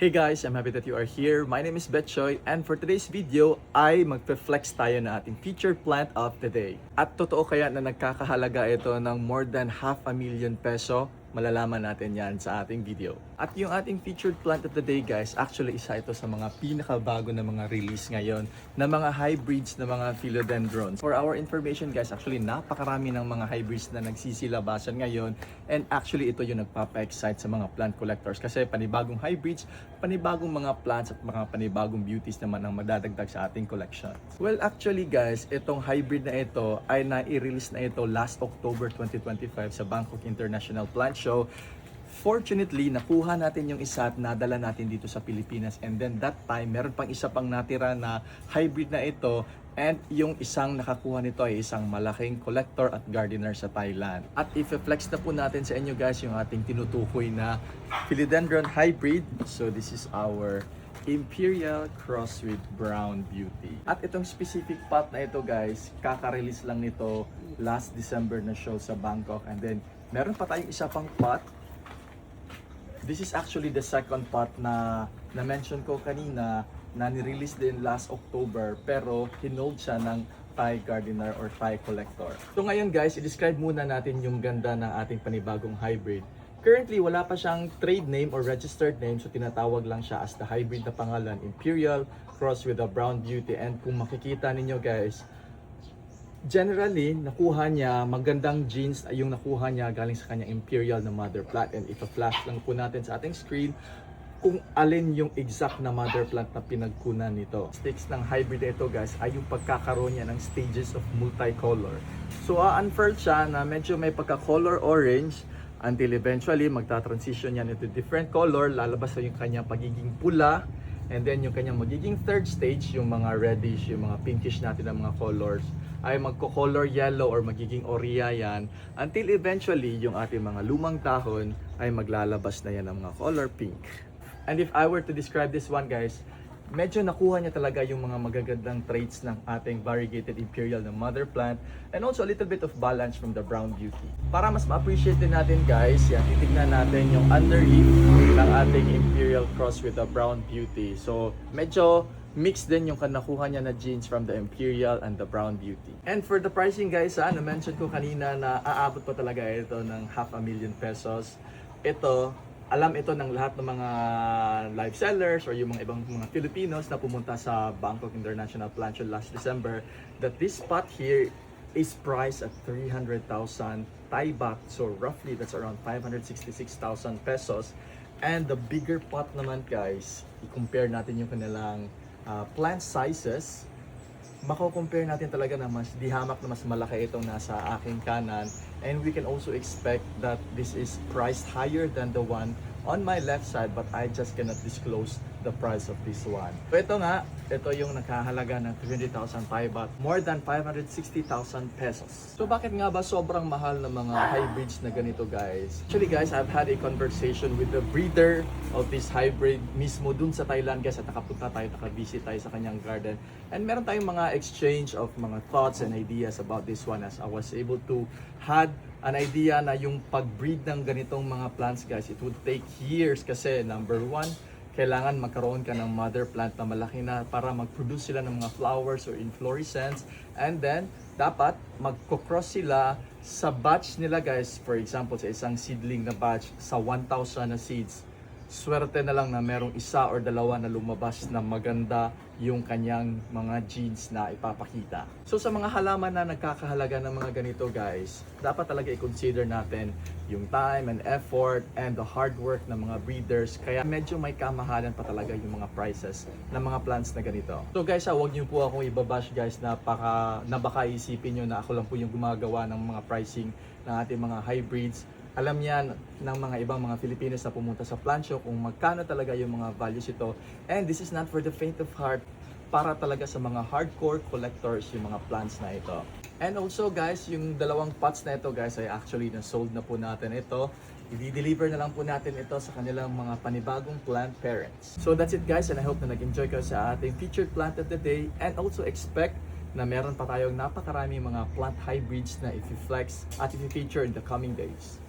Hey guys, I'm happy that you are here. My name is Betchoy and for today's video ay magpe-flex tayo na ating featured plant of the day. At totoo kaya na nagkakahalaga ito ng more than ₱500,000? Malalaman natin yan sa ating video. At yung ating featured plant of the day guys, actually isa ito sa mga pinakabago na mga release ngayon na mga hybrids na mga philodendrons. For our information guys, actually napakarami ng mga hybrids na nagsisilabasan ngayon and actually ito yung nagpapa-excite sa mga plant collectors kasi panibagong hybrids, panibagong mga plants at mga panibagong beauties naman ang madadagdag sa ating collection. Well actually guys, itong hybrid na ito ay nai-release na ito last October 2025 sa Bangkok International Plant Show. Fortunately, nakuha natin yung isa at nadala natin dito sa Pilipinas and then that time, meron pang isa pang natira na hybrid na ito and yung isang nakakuha nito ay isang malaking collector at gardener sa Thailand. At i-flex na po natin sa inyo guys yung ating tinutukoy na Philodendron Hybrid. So this is our Imperial Cross with Brown Beauty. At itong specific pot na ito guys, kaka-release lang nito last December na show sa Bangkok and then meron pa tayong isa pang pot. This is actually the second pot na na-mention ko kanina na ni-release din last October pero hinold siya ng Thai gardener or Thai collector. So ngayon guys, i-describe muna natin yung ganda ng ating panibagong hybrid. Currently, wala pa siyang trade name or registered name so tinatawag lang siya as the hybrid na pangalan Imperial Cross with a Brown Beauty and kung makikita ninyo guys, generally, nakuha niya, magandang genes ay yung nakuha niya galing sa kanyang Imperial na mother plant. And ipa-flash lang po natin sa ating screen kung alin yung exact na mother plant na pinagkunan nito. Stakes ng hybrid ito guys ay yung pagkakaroon niya ng stages of multicolor. So unfurled siya na medyo may pagka-color orange until eventually magta-transition yan into different color. Lalabas na yung kanyang pagiging pula. And then yung kanyang magiging third stage, yung mga reddish, yung mga pinkish natin na mga colors ay magko-color yellow or magiging oria yan until eventually yung ating mga lumang dahon ay maglalabas na yan ng mga color pink. And if I were to describe this one guys, medyo nakuha niya talaga yung mga magagandang traits ng ating variegated imperial na mother plant and also a little bit of balance from the brown beauty. Para mas ma-appreciate din natin guys, yan, titignan natin yung underleaf ng ating imperial cross with the brown beauty. So medyo mixed din yung nakuha niya na genes from the Imperial and the Brown Beauty. And for the pricing guys, na-mention ko kanina na aabot pa talaga ito ng ₱500,000. Ito, alam ito ng lahat ng mga live sellers or yung mga ibang mga Filipinos na pumunta sa Bangkok International Plant Show last December that this pot here is priced at 300,000 Thai baht. So roughly that's around ₱566,000. And the bigger pot naman guys, i-compare natin yung kanilang plant sizes, mako-compare natin talaga na mas dihamak na mas malaki itong nasa aking kanan and we can also expect that this is priced higher than the one on my left side but I just cannot disclose the price of this one. So ito nga, ito yung nakahalaga ng 300,000 Thai baht, more than ₱560,000. So bakit nga ba sobrang mahal ng mga hybrids na ganito guys? Actually guys, I've had a conversation with the breeder of this hybrid mismo dun sa Thailand guys at nakapunta tayo, nakavisit tayo sa kanyang garden and meron tayong mga exchange of mga thoughts and ideas about this one as I was able to had an idea na yung pag-breed ng ganitong mga plants guys, it would take years kasi number one, kailangan magkaroon ka ng mother plant na malaki na para mag-produce sila ng mga flowers or inflorescence and then dapat magko-cross sila sa batch nila guys. For example, sa isang seedling na batch sa 1,000 na seeds, swerte na lang na merong isa or dalawa na lumabas na maganda yung kanyang mga genes na ipapakita. So sa mga halaman na nagkakahalaga ng mga ganito guys, dapat talaga i-consider natin yung time and effort and the hard work ng mga breeders. Kaya medyo may kamahalan pa talaga yung mga prices ng mga plants na ganito. So guys, huwag niyo po akong ibabash guys na baka isipin niyo na ako lang po yung gumagawa ng mga pricing ng ating mga hybrids. Alam yan ng mga ibang mga Filipinos na pumunta sa plant show kung magkano talaga yung mga values ito. And this is not for the faint of heart, para talaga sa mga hardcore collectors yung mga plants na ito. And also guys, yung dalawang pots na ito guys ay actually na-sold na po natin ito. I-deliver na lang po natin ito sa kanilang mga panibagong plant parents. So that's it guys, and I hope na nag-enjoy kayo sa ating featured plant of the day and also expect na meron pa tayong napakaraming mga plant hybrids na i-flex at i-feature in the coming days.